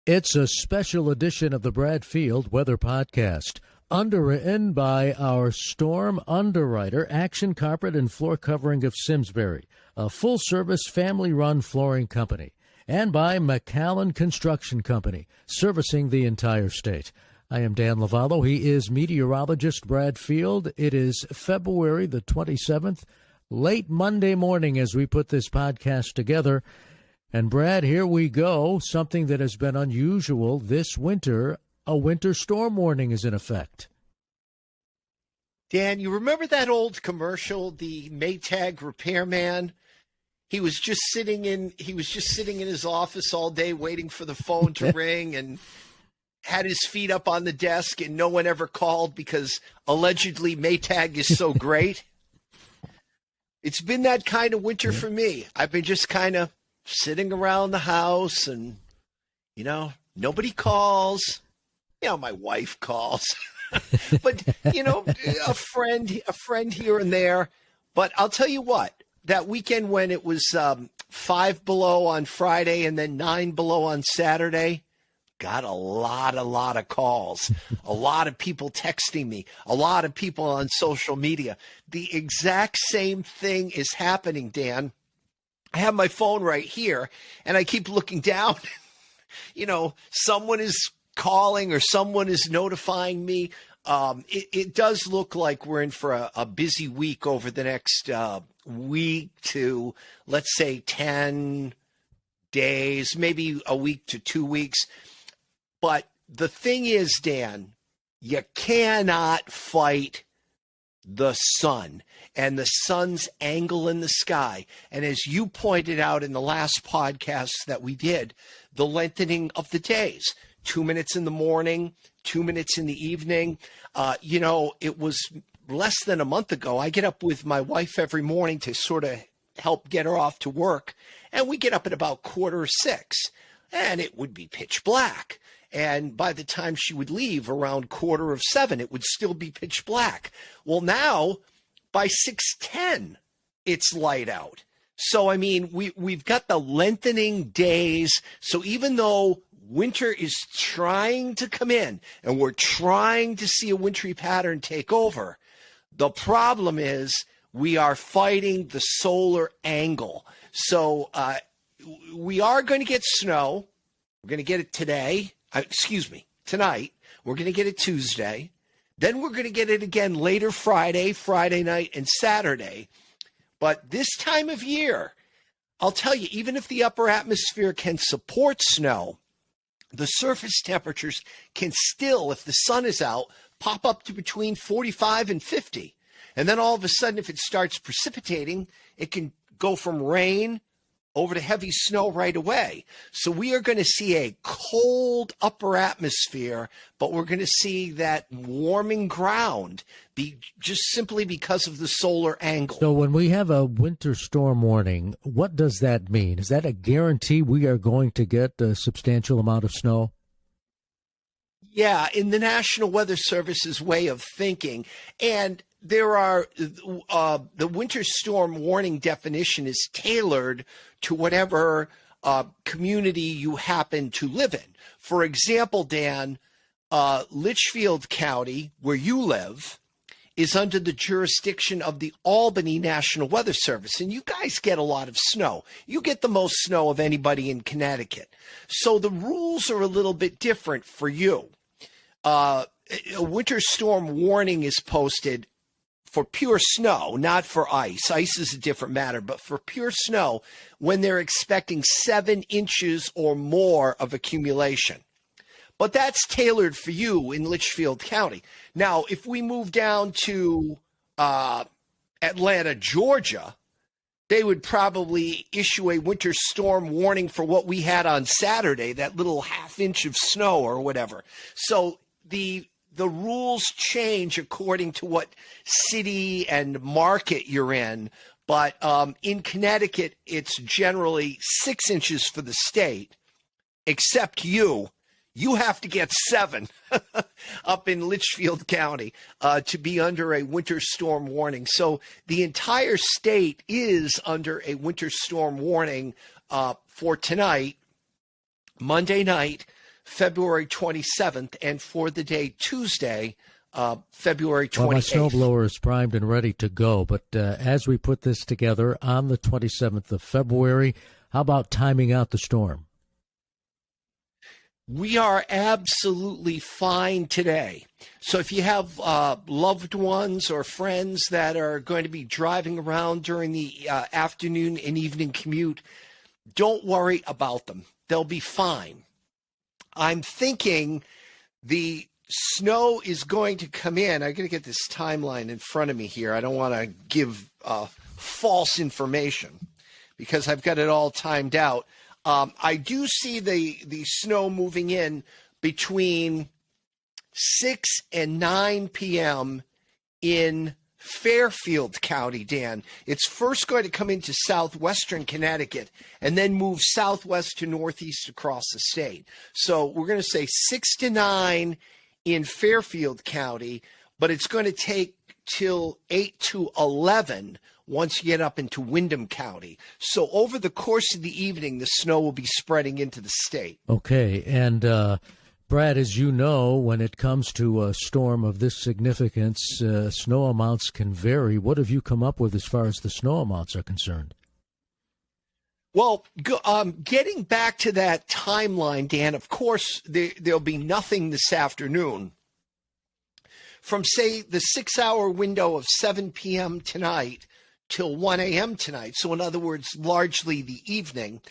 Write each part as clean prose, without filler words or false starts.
It's a special edition of the Brad Field Weather Podcast, underwritten by our storm underwriter, Action Carpet and Floor Covering of Simsbury, a full-service family-run flooring company, and by McAllen Construction Company, servicing the entire state. I am Dan Lovallo. He is meteorologist Brad Field. It is February the 27th, late Monday morning as we put this podcast together. And, Brad, here we go. Something that has been unusual this winter, a winter storm warning is in effect. Dan, you remember that old commercial, the Maytag repairman? He was just sitting in his office all day waiting for the phone to ring and had his feet up on the desk and no one ever called because allegedly Maytag is so great. It's been that kind of winter for me. I've been just kind of sitting around the house and, nobody calls. My wife calls, but, a friend here and there. But I'll tell you what, that weekend when it was 5 below on Friday and then 9 below on Saturday, got a lot of calls, a lot of people texting me, a lot of people on social media. The exact same thing is happening, Dan. I have my phone right here, and I keep looking down. Someone is calling or someone is notifying me. It does look like we're in for a busy week over the next week to, let's say, 10 days, maybe a week to 2 weeks. But the thing is, Dan, you cannot fight the sun and the sun's angle in the sky. And as you pointed out in the last podcast that we did, the lengthening of the days, 2 minutes in the morning, 2 minutes in the evening. It was less than a month ago. I get up with my wife every morning to sort of help get her off to work. And we get up at about 5:45 and it would be pitch black. And by the time she would leave around 6:45, it would still be pitch black. Well, now by 6:10, it's light out. So, we've got the lengthening days. So even though winter is trying to come in and we're trying to see a wintry pattern take over, the problem is we are fighting the solar angle. So we are going to get snow. We're going to get it tonight. We're going to get it Tuesday. Then we're going to get it again later Friday night, and Saturday. But this time of year, I'll tell you, even if the upper atmosphere can support snow, the surface temperatures can still, if the sun is out, pop up to between 45 and 50. And then all of a sudden, if it starts precipitating, it can go from rain over to heavy snow right away. So we are going to see a cold upper atmosphere, but we're going to see that warming ground just simply because of the solar angle. So when we have a winter storm warning, what does that mean? Is that a guarantee we are going to get a substantial amount of snow? Yeah, in the National Weather Service's way of thinking. And there are the winter storm warning definition is tailored to whatever community you happen to live in. For example, Dan, Litchfield County, where you live, is under the jurisdiction of the Albany National Weather Service. And you guys get a lot of snow. You get the most snow of anybody in Connecticut. So the rules are a little bit different for you. A winter storm warning is posted for pure snow, not for ice. Ice is a different matter, but for pure snow when they're expecting 7 inches or more of accumulation. But that's tailored for you in Litchfield County. Now, if we move down to Atlanta, Georgia, they would probably issue a winter storm warning for what we had on Saturday, that little half inch of snow or whatever. So the rules change according to what city and market you're in. But in Connecticut, it's generally 6 inches for the state, except you have to get 7 up in Litchfield County to be under a winter storm warning. So the entire state is under a winter storm warning for tonight, Monday night, February 27th, and for the day Tuesday, February 28th. Well, my snowblower is primed and ready to go, but as we put this together on the 27th of February, how about timing out the storm? We are absolutely fine today. So if you have loved ones or friends that are going to be driving around during the afternoon and evening commute, don't worry about them. They'll be fine. I'm thinking the snow is going to come in. I got to get this timeline in front of me here. I don't want to give false information because I've got it all timed out. I do see the snow moving in between 6 and 9 p.m. in Fairfield County, Dan. It's first going to come into southwestern Connecticut and then move southwest to northeast across the state. So we're going to say 6 to 9 in Fairfield County, but it's going to take till 8 to 11 once you get up into Windham County. So over the course of the evening, the snow will be spreading into the state. Okay, and Brad, as you know, when it comes to a storm of this significance, snow amounts can vary. What have you come up with as far as the snow amounts are concerned? Well, getting back to that timeline, Dan, of course, there'll be nothing this afternoon. From, say, the 6-hour window of 7 p.m. tonight till 1 a.m. tonight, so in other words, largely the evening,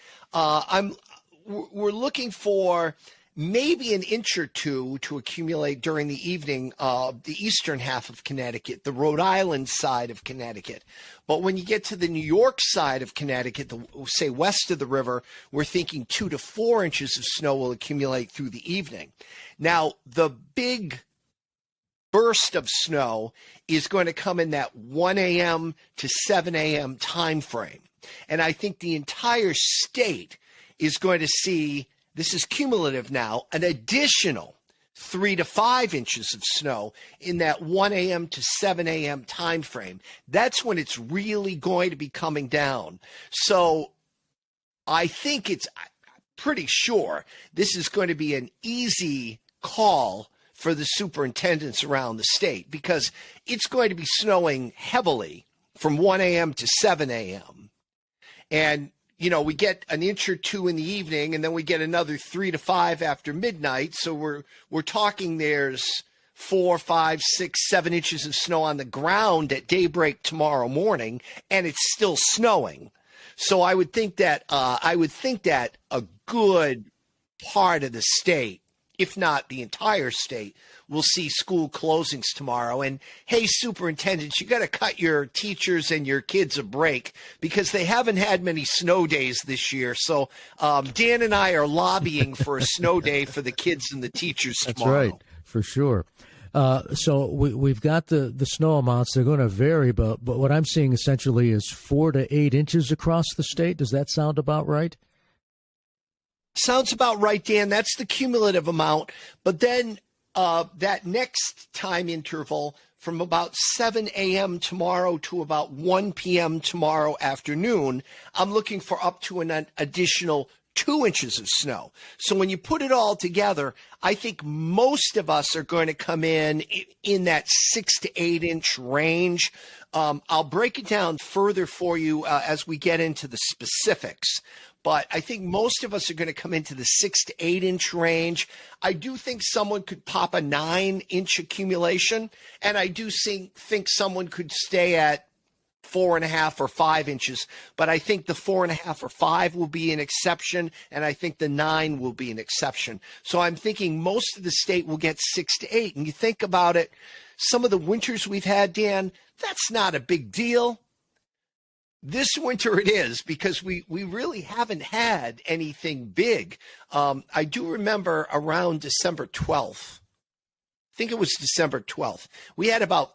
we're looking for maybe an inch or two to accumulate during the evening, the eastern half of Connecticut, the Rhode Island side of Connecticut. But when you get to the New York side of Connecticut, say west of the river, we're thinking 2 to 4 inches of snow will accumulate through the evening. Now, the big burst of snow is going to come in that 1 a.m. to 7 a.m. time frame. And I think the entire state is going to see, this is cumulative now, an additional 3 to 5 inches of snow in that 1 a.m. to 7 a.m. time frame. That's when it's really going to be coming down. So I think I'm pretty sure this is going to be an easy call for the superintendents around the state because it's going to be snowing heavily from 1 a.m. to 7 a.m. And you know, we get an inch or two in the evening, and then we get another 3 to 5 after midnight. So we're talking there's 4, 5, 6, 7 inches of snow on the ground at daybreak tomorrow morning, and it's still snowing. So I would think that a good part of the state, if not the entire state, will see school closings tomorrow. And hey, superintendents, you got to cut your teachers and your kids a break because they haven't had many snow days this year. So Dan and I are lobbying for a snow day for the kids and the teachers tomorrow. That's right, for sure. So we've got the snow amounts. They're going to vary, but what I'm seeing essentially is 4 to 8 inches across the state. Does that sound about right? Sounds about right, Dan. That's the cumulative amount. But then that next time interval from about 7 a.m. tomorrow to about 1 p.m. tomorrow afternoon, I'm looking for up to an additional 2 inches of snow. So when you put it all together, I think most of us are going to come in that 6 to 8 inch range. I'll break it down further for you as we get into the specifics. But I think most of us are going to come into the 6 to 8 inch range. I do think someone could pop a 9 inch accumulation, and I do think someone could stay at 4.5 or 5 inches. But I think the 4.5 or 5 will be an exception, and I think the 9 will be an exception. So I'm thinking most of the state will get 6 to 8. And you think about it, some of the winters we've had, Dan, that's not a big deal. This winter it is because we really haven't had anything big. I do remember around December 12th, I think it was December 12th, we had about,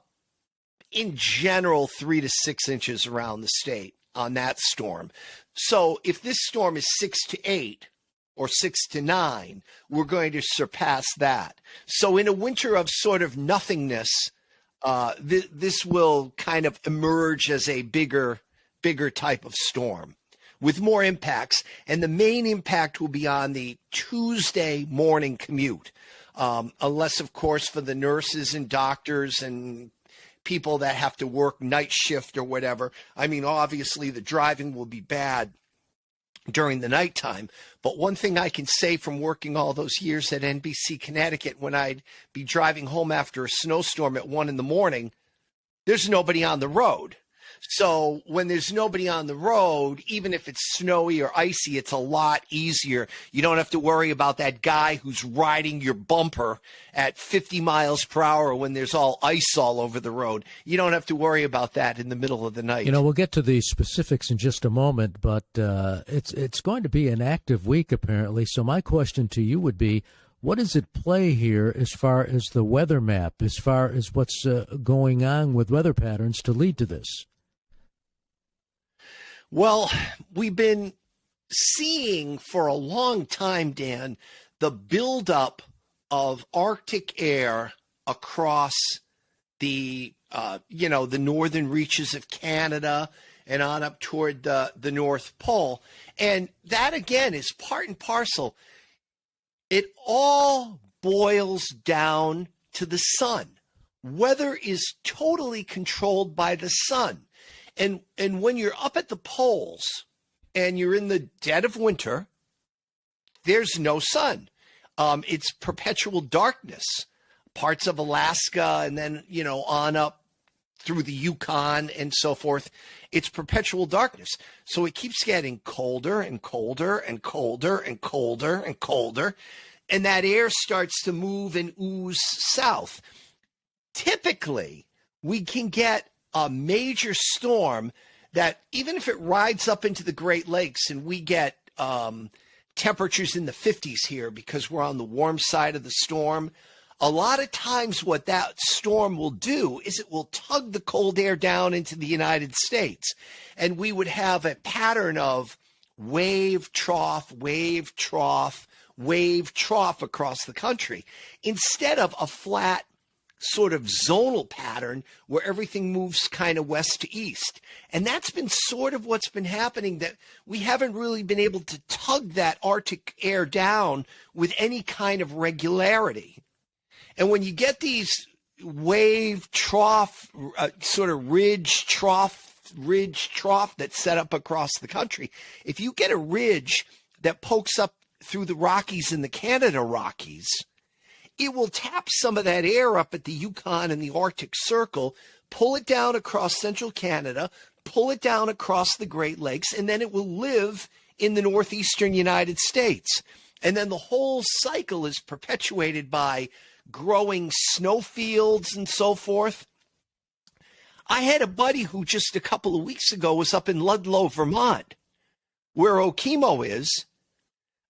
in general, 3 to 6 inches around the state on that storm. So if this storm is 6 to 8 or 6 to 9, we're going to surpass that. So in a winter of sort of nothingness, this will kind of emerge as a bigger type of storm. with more impacts. And the main impact will be on the Tuesday morning commute. Unless, of course, for the nurses and doctors and people that have to work night shift or whatever. I mean, obviously the driving will be bad during the nighttime. But one thing I can say from working all those years at NBC Connecticut, when I'd be driving home after a snowstorm at 1 a.m, there's nobody on the road. So when there's nobody on the road, even if it's snowy or icy, it's a lot easier. You don't have to worry about that guy who's riding your bumper at 50 miles per hour when there's all ice all over the road. You don't have to worry about that in the middle of the night. You know, we'll get to the specifics in just a moment, but it's going to be an active week apparently. So my question to you would be, what is at play here as far as the weather map, as far as what's going on with weather patterns to lead to this? Well, we've been seeing for a long time, Dan, the buildup of Arctic air across the, the northern reaches of Canada and on up toward the North Pole. And that, again, is part and parcel. It all boils down to the sun. Weather is totally controlled by the sun. And when you're up at the poles and you're in the dead of winter, there's no sun. It's perpetual darkness. Parts of Alaska and then, on up through the Yukon and so forth, it's perpetual darkness. So it keeps getting colder and colder and colder and colder and colder. And that air starts to move and ooze south. Typically, we can get a major storm that even if it rides up into the Great Lakes and we get temperatures in the 50s here because we're on the warm side of the storm, a lot of times what that storm will do is it will tug the cold air down into the United States. And we would have a pattern of wave, trough, wave, trough, wave, trough across the country instead of a flat sort of zonal pattern where everything moves kind of west to east. And that's been sort of what's been happening, that we haven't really been able to tug that Arctic air down with any kind of regularity. And when you get these wave trough, sort of ridge trough that's set up across the country, if you get a ridge that pokes up through the Rockies and the Canada Rockies, it will tap some of that air up at the Yukon and the Arctic Circle, pull it down across central Canada, pull it down across the Great Lakes, and then it will live in the northeastern United States. And then the whole cycle is perpetuated by growing snowfields and so forth. I had a buddy who just a couple of weeks ago was up in Ludlow, Vermont, where Okemo is.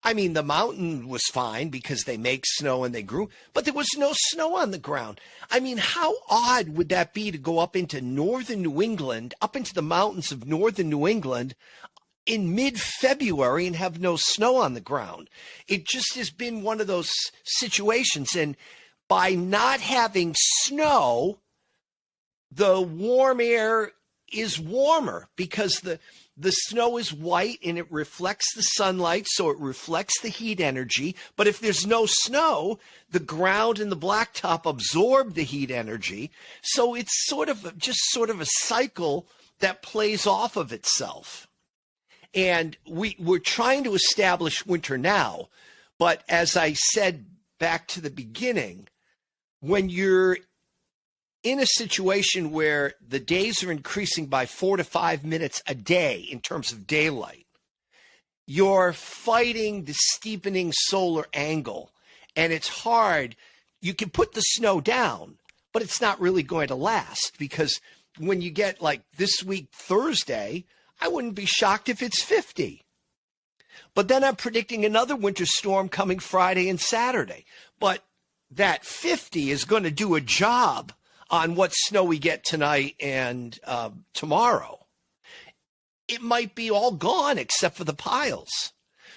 I mean, the mountain was fine because they make snow and they grew, but there was no snow on the ground. I mean, how odd would that be to go up into northern New England, up into the mountains of northern New England in mid-February and have no snow on the ground? It just has been one of those situations. And by not having snow, the warm air is warmer because the snow is white and it reflects the sunlight, so it reflects the heat energy. But if there's no snow, the ground and the blacktop absorb the heat energy. So it's sort of a cycle that plays off of itself. And we're trying to establish winter now. But as I said back to the beginning, when you're in a situation where the days are increasing by 4 to 5 minutes a day in terms of daylight, you're fighting the steepening solar angle, and it's hard. You can put the snow down, but it's not really going to last, because when you get like this week, Thursday, I wouldn't be shocked if it's 50. But then I'm predicting another winter storm coming Friday and Saturday. But that 50 is going to do a job on what snow we get tonight and tomorrow. It might be all gone except for the piles.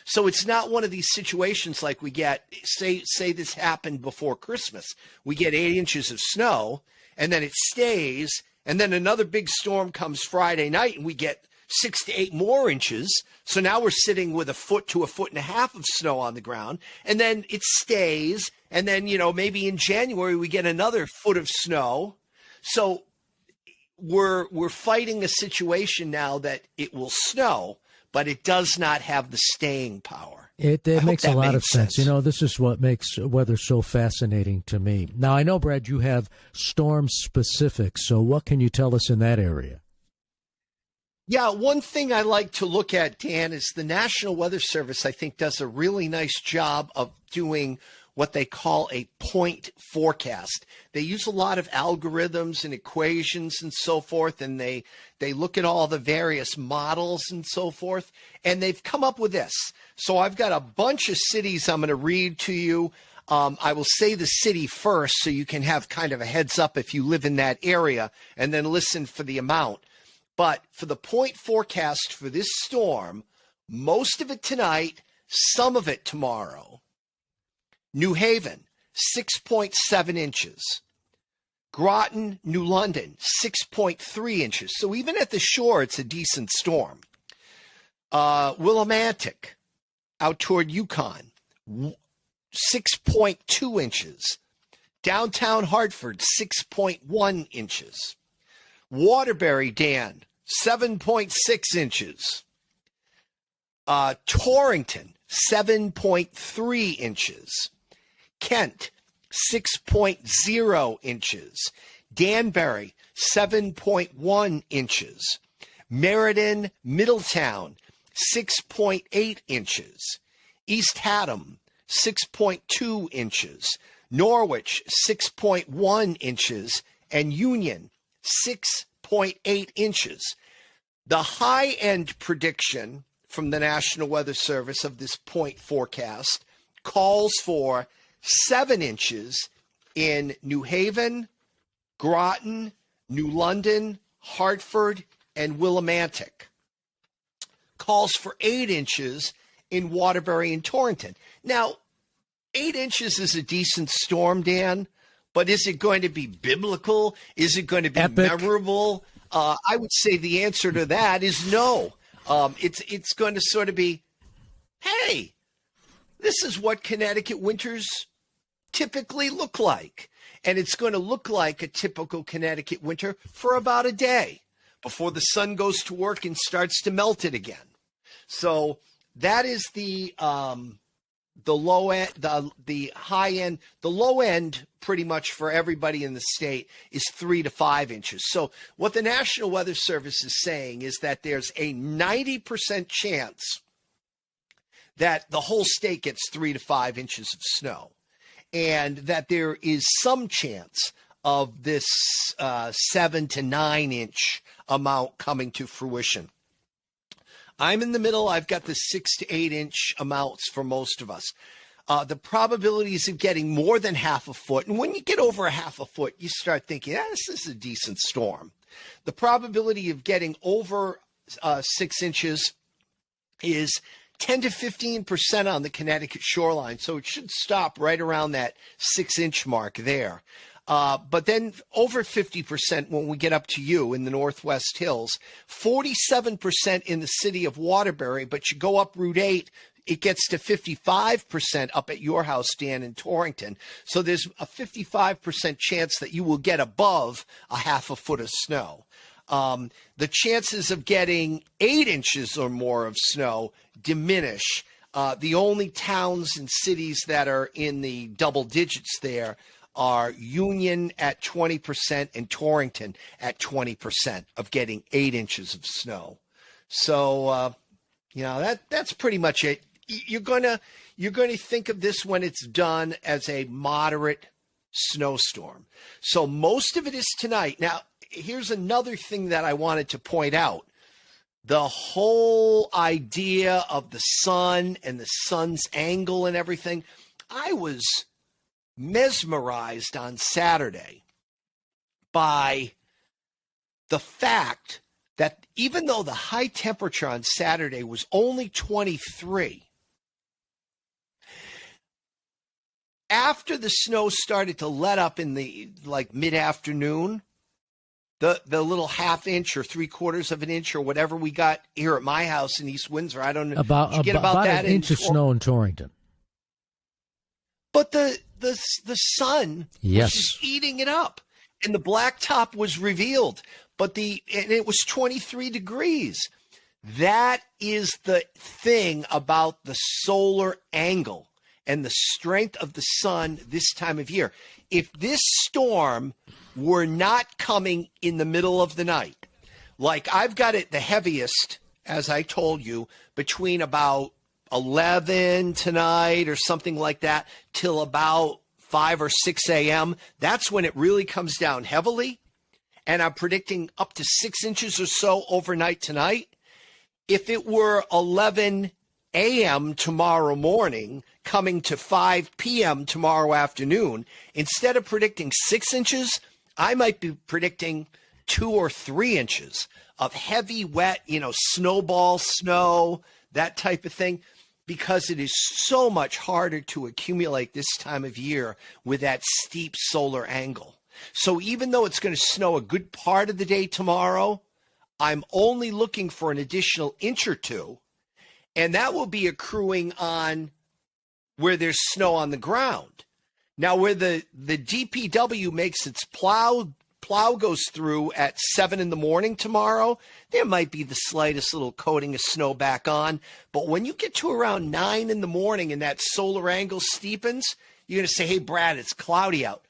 So it's not one of these situations like we get, say this happened before Christmas. We get 8 inches of snow and then it stays, and then another big storm comes Friday night and we get 6 to 8 more inches. So now we're sitting with a foot to a foot and a half of snow on the ground, and then it stays. And then, maybe in January we get another foot of snow. So we're fighting a situation now that it will snow, but it does not have the staying power. It makes a lot of sense. This is what makes weather so fascinating to me. Now, I know, Brad, you have storm specifics. So what can you tell us in that area? Yeah, one thing I like to look at, Dan, is the National Weather Service, I think, does a really nice job of doing what they call a point forecast. They use a lot of algorithms and equations and so forth, and they look at all the various models and so forth, and they've come up with this. So I've got a bunch of cities I'm going to read to you. I will say the city first so you can have kind of a heads up if you live in that area, and then listen for the amount. But for the point forecast for this storm, most of it tonight, some of it tomorrow. New Haven, 6.7 inches. Groton, New London, 6.3 inches. So even at the shore, it's a decent storm. Willimantic, out toward Yukon, 6.2 inches. Downtown Hartford, 6.1 inches. Waterbury, Dan, 7.6 inches. Torrington, 7.3 inches. Kent, 6.0 inches. Danbury, 7.1 inches. Meriden, Middletown, 6.8 inches. East Haddam, 6.2 inches. Norwich, 6.1 inches. And Union, 6.8 inches. The high-end prediction from the National Weather Service of this point forecast calls for 7 inches in New Haven, Groton, New London, Hartford, and Willimantic. Calls for 8 inches in Waterbury and Torrington. Now, 8 inches is a decent storm, Dan, but is it going to be biblical? Is it going to be epic? Memorable? I would say the answer to that is no. It's going to sort of be, hey, this is what Connecticut winters typically look like. And it's going to look like a typical Connecticut winter for about a day before the sun goes to work and starts to melt it again. So that is the low end, the high end. The low end pretty much for everybody in the state is 3 to 5 inches. So what the National Weather Service is saying is that there's a 90% chance that the whole state gets 3 to 5 inches of snow, and that there is some chance of this 7 to 9 inch amount coming to fruition. I'm in the middle. I've got the 6 to 8 inch amounts for most of us. The probabilities of getting more than half a foot, and when you get over a half a foot, you start thinking, this is a decent storm. The probability of getting over 6 inches is 10 to 15% on the Connecticut shoreline. So it should stop right around that 6 inch mark there. But then over 50% when we get up to you in the Northwest Hills, 47% in the city of Waterbury, but you go up Route 8, it gets to 55% up at your house, Dan, in Torrington. So there's a 55% chance that you will get above a half a foot of snow. The chances of getting 8 inches or more of snow diminish. The only towns and cities that are in the double digits there are Union at 20% and Torrington at 20% of getting 8 inches of snow. So, that's pretty much it. You're going to think of this when it's done as a moderate snowstorm. So most of it is tonight. Now, here's another thing that I wanted to point out. The whole idea of the sun and the sun's angle and everything, I was mesmerized on Saturday by the fact that even though the high temperature on Saturday was only 23, after the snow started to let up in the mid-afternoon, the little half inch or 3/4 of an inch or whatever we got here at my house in East Windsor. I don't know. About that an inch of snow in Torrington. But the sun Yes. was just eating it up, and the blacktop was revealed. And it was 23 degrees. That is the thing about the solar angle and the strength of the sun this time of year. If this storm were not coming in the middle of the night, like I've got it the heaviest, as I told you, between about 11 tonight or something like that till about 5 or 6 a.m. That's when it really comes down heavily. And I'm predicting up to 6 inches or so overnight tonight. If it were 11 a.m. tomorrow morning, coming to 5 p.m. tomorrow afternoon, instead of predicting 6 inches, I might be predicting 2 or 3 inches of heavy, wet, snowball snow, that type of thing, because it is so much harder to accumulate this time of year with that steep solar angle. So even though it's going to snow a good part of the day tomorrow, I'm only looking for an additional inch or two, and that will be accruing on where there's snow on the ground. Now, where the DPW makes its plow goes through at 7 in the morning tomorrow, there might be the slightest little coating of snow back on. But when you get to around 9 in the morning and that solar angle steepens, you're going to say, hey, Brad, it's cloudy out.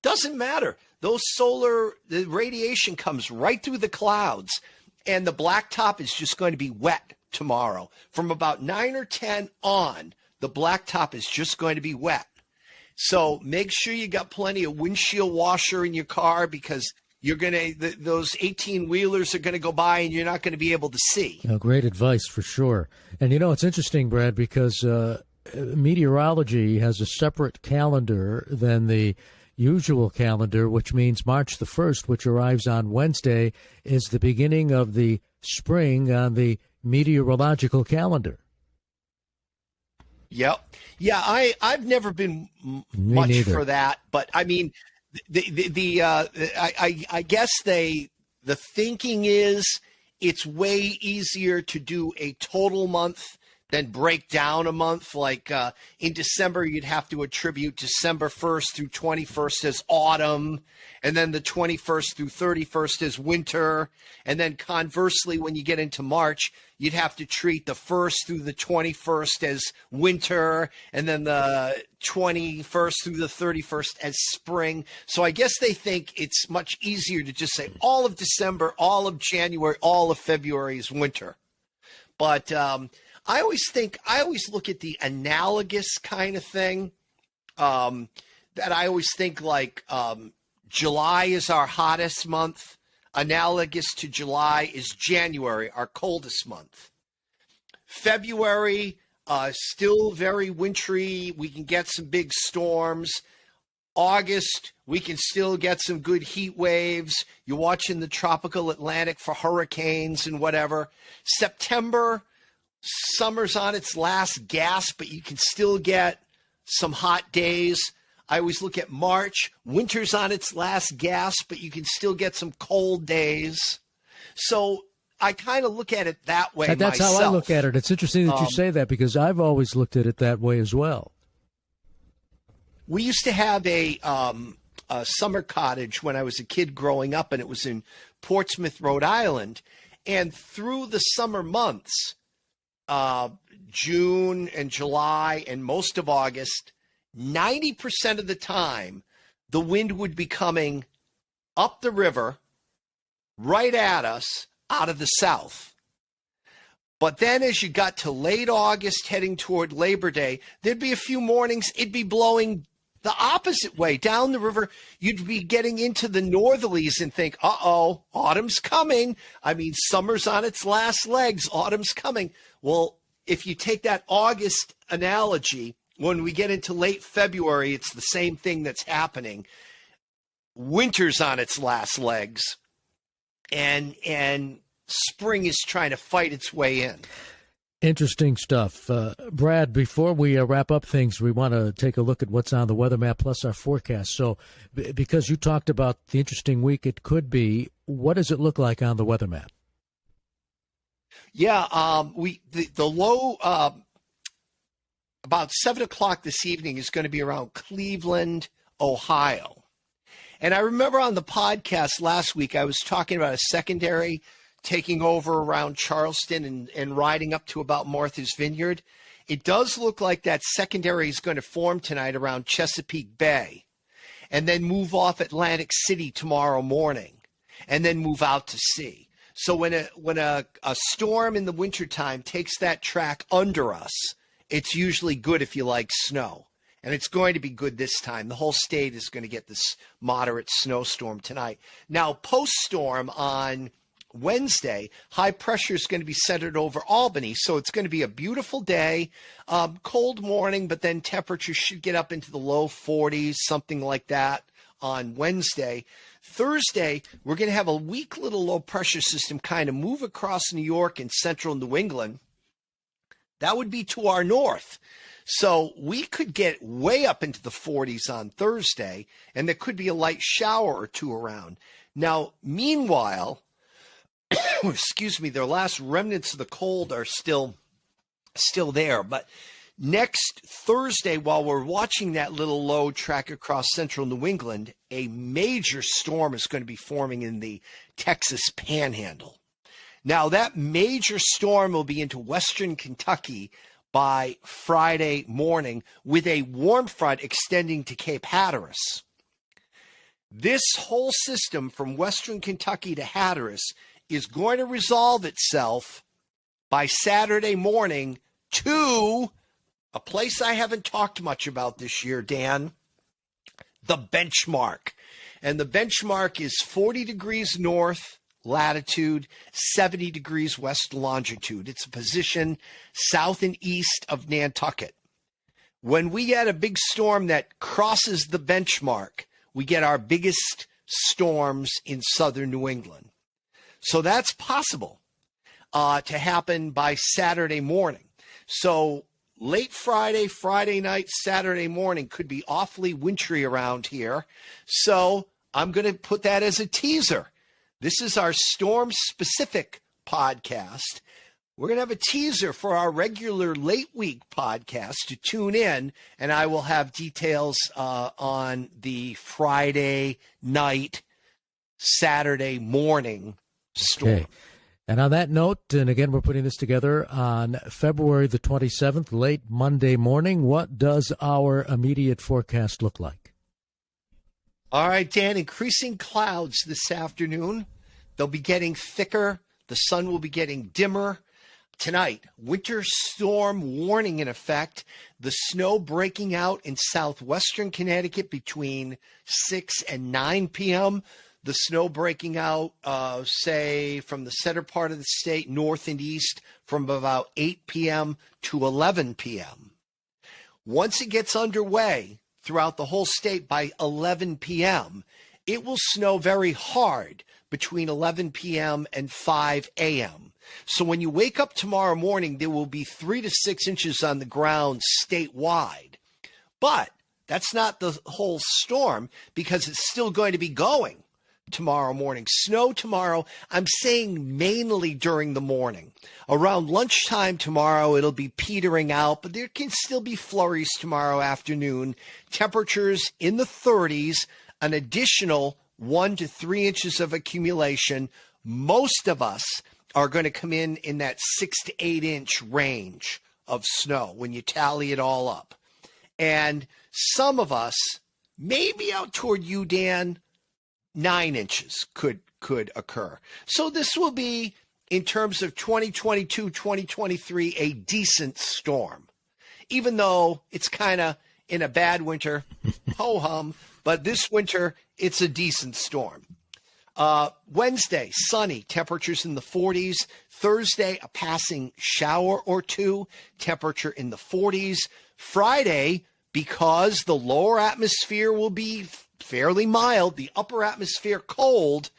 Doesn't matter. The radiation comes right through the clouds, and the blacktop is just going to be wet tomorrow. From about 9 or 10 on, the blacktop is just going to be wet. So make sure you got plenty of windshield washer in your car, because those 18-wheelers are going to go by and you're not going to be able to see. Great advice for sure. And it's interesting, Brad, because meteorology has a separate calendar than the usual calendar, which means March the 1st, which arrives on Wednesday, is the beginning of the spring on the meteorological calendar. Yep. Yeah, I've never been much for that, but I mean, I guess the thinking is it's way easier to do a total month than break down a month. Like in December, you'd have to attribute December 1st through 21st as autumn, and then the 21st through 31st as winter. And then conversely, when you get into March, you'd have to treat the 1st through the 21st as winter, and then the 21st through the 31st as spring. So I guess they think it's much easier to just say all of December, all of January, all of February is winter. But I always look at the analogous kind of thing, that I always think like July is our hottest month. Analogous to July is January, our coldest month. February, still very wintry. We can get some big storms. August, we can still get some good heat waves. You're watching the tropical Atlantic for hurricanes and whatever. September, summer's on its last gasp, but you can still get some hot days. I always look at March. Winter's on its last gasp, but you can still get some cold days. So I kind of look at it that way That's myself. how I look at it. It's interesting that you say that, because I've always looked at it that way as well. We used to have a summer cottage when I was a kid growing up, and it was in Portsmouth, Rhode Island. And through the summer months, June and July and most of August, 90% of the time, the wind would be coming up the river right at us out of the south. But then as you got to late August heading toward Labor Day, there'd be a few mornings it'd be blowing the opposite way down the river. You'd be getting into the northerlies and think, uh-oh, autumn's coming. I mean, summer's on its last legs. Autumn's coming. Well, if you take that August analogy, when we get into late February, it's the same thing that's happening. Winter's on its last legs, and spring is trying to fight its way in. Interesting stuff. Brad, before we wrap up things, we want to take a look at what's on the weather map plus our forecast. So, because you talked about the interesting week it could be, what does it look like on the weather map? Yeah, the low about 7 o'clock this evening is going to be around Cleveland, Ohio. And I remember on the podcast last week, I was talking about a secondary taking over around Charleston and riding up to about Martha's Vineyard. It does look like that secondary is going to form tonight around Chesapeake Bay and then move off Atlantic City tomorrow morning and then move out to sea. So when a storm in the wintertime takes that track under us, it's usually good if you like snow. And it's going to be good this time. The whole state is going to get this moderate snowstorm tonight. Now, post-storm on Wednesday, high pressure is going to be centered over Albany, so it's going to be a beautiful day, cold morning, but then temperatures should get up into the low 40s, something like that on Wednesday. Thursday, we're going to have a weak little low pressure system kind of move across New York and central New England. That would be to our north. So we could get way up into the 40s on Thursday, and there could be a light shower or two around. Now, meanwhile, excuse me, their last remnants of the cold are still there. But next Thursday, while we're watching that little low track across central New England, a major storm is going to be forming in the Texas Panhandle. Now, that major storm will be into western Kentucky by Friday morning with a warm front extending to Cape Hatteras. This whole system from western Kentucky to Hatteras is going to resolve itself by Saturday morning to a place I haven't talked much about this year, Dan, the benchmark. And the benchmark is 40 degrees north latitude, 70 degrees west longitude. It's a position south and east of Nantucket. When we get a big storm that crosses the benchmark, we get our biggest storms in southern New England. So that's possible to happen by Saturday morning. So late Friday, Friday night, Saturday morning could be awfully wintry around here. So I'm going to put that as a teaser. This is our storm-specific podcast. We're going to have a teaser for our regular late week podcast to tune in, and I will have details on the Friday night, Saturday morning storm. Okay. And on that note, and again, we're putting this together on February the 27th, late Monday morning. What does our immediate forecast look like? All right, Dan, increasing clouds this afternoon. They'll be getting thicker. The sun will be getting dimmer. Tonight, winter storm warning in effect. The snow breaking out in southwestern Connecticut between 6 and 9 p.m. The snow breaking out, say, from the center part of the state, north and east, from about 8 p.m. to 11 p.m. Once it gets underway throughout the whole state by 11 p.m., it will snow very hard between 11 p.m. and 5 a.m. So when you wake up tomorrow morning, there will be 3 to 6 inches on the ground statewide. But that's not the whole storm because it's still going to be going tomorrow morning. Snow tomorrow, I'm saying mainly during the morning. Around lunchtime tomorrow, it'll be petering out, but there can still be flurries tomorrow afternoon. Temperatures in the 30s, an additional 1 to 3 inches of accumulation. Most of us are going to come in that 6 to 8 inch range of snow when you tally it all up. And some of us, maybe out toward you, Dan, 9 inches could occur. So this will be, in terms of 2022, 2023, a decent storm. Even though it's kind of in a bad winter, ho-hum, but this winter, it's a decent storm. Wednesday, sunny, temperatures in the 40s. Thursday, a passing shower or two, temperature in the 40s. Friday, because the lower atmosphere will be fairly mild, the upper atmosphere cold,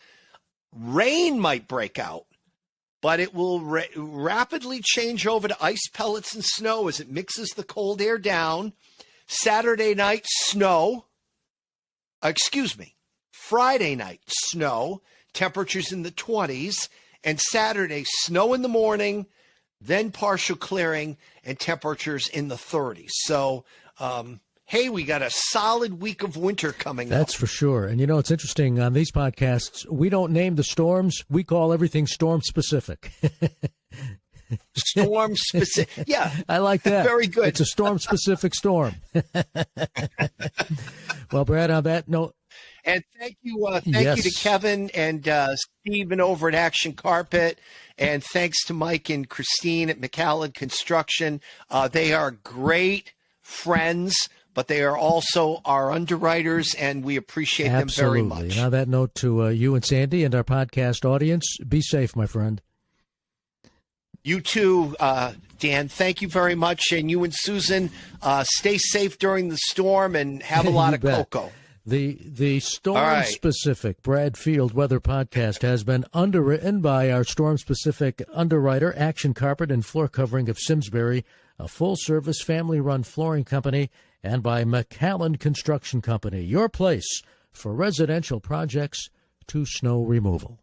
rain might break out, but it will rapidly change over to ice pellets and snow as it mixes the cold air down. Saturday night, snow. Friday night, snow. Temperatures in the 20s. And Saturday, snow in the morning, then partial clearing and temperatures in the 30s. So, hey, we got a solid week of winter coming up. That's for sure. And, it's interesting. On these podcasts, we don't name the storms. We call everything storm-specific. Storm-specific. Yeah. I like that. Very good. It's a storm-specific storm. Well, Brad, on that note. And thank you to Kevin and Stephen over at Action Carpet. And thanks to Mike and Christine at McAllen Construction. They are great friends, but they are also our underwriters, and we appreciate them very much. And on that note, to you and Sandy and our podcast audience, be safe, my friend. You too, Dan. Thank you very much. And you and Susan, stay safe during the storm and have a lot of cocoa. The storm-specific Brad Field Weather Podcast has been underwritten by our storm-specific underwriter, Action Carpet and Floor Covering of Simsbury, a full-service family-run flooring company, and by McAllen Construction Company, your place for residential projects to snow removal.